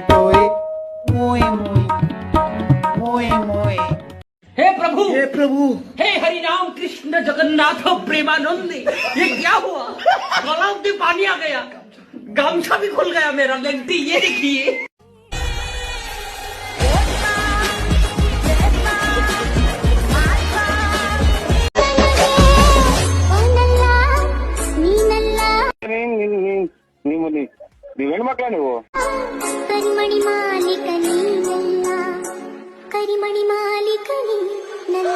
Estoy muy, muy, muy, muy. हे प्रभु, हे प्रभु, हे हरि राम कृष्ण जगन्नाथ प्रेमानंद, ये क्या हुआ? गलाव में पानी आ गया, गामछा भी खुल गया मेरा। लगती ये देखिए। ನೀವು ಹೆಣ್ಮಕ್ಳ ನೀವು ಕರಿಮಣಿ ಮಾಲೀಕ ನೀನಲ್ಲ, ಕರಿಮಣಿ ಮಾಲೀಕ ನೀನಲ್ಲ.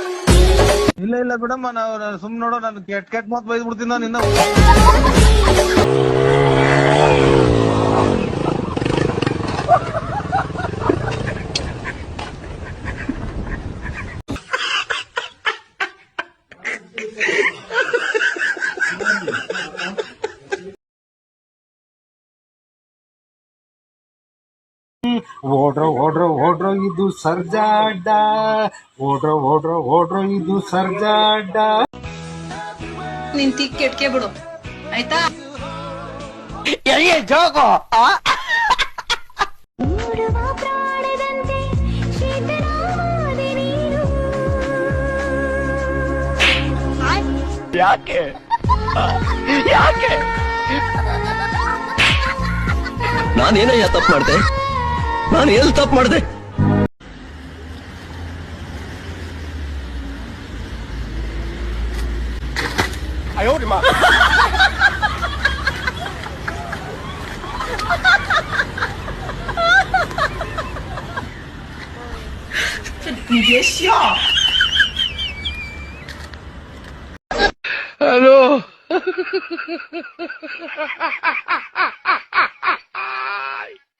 ಇಲ್ಲ ಇಲ್ಲ ಬಿಡಮ್ಮ, ನಾವು ಸುಮ್ ನೋಡೋ, ನಾನು ಕೆಟ್ಟ ಕೆಟ್ಟ ಮಾತು ಬೈದ್ ಬಿಡ್ತೀನಿ ನಾನು ಇನ್ನ. ಓಡ್ರೋ ಓಡ್ರೋ ಓಡ್ರೋ ಇದು ಸರ್ಜಾಡ್ಡ, ಓಡ್ರೋ ಓಡ್ರೋ ಓಡ್ರೋ ಇದು ಸರ್ಜಾಡ್ಡ. ನಿಂತಿ ಕೆಟ್ಕೆ ಬಿಡು ಆಯ್ತಾ. ನೋಡುವ ಪ್ರಾಣದಂತೆ ಶೀತಳವಾದೆ ನೀನು. ಯಾಕೆ ಯಾಕೆ ನಾನೇನಯ್ಯ ತಪ್ಪು ಮಾಡ್ದೆ? ನಾನು ಎಲ್ಲಿ ತಪ್ಪು ಮಾಡ್ದೆ?你别笑。 ಹಲೋ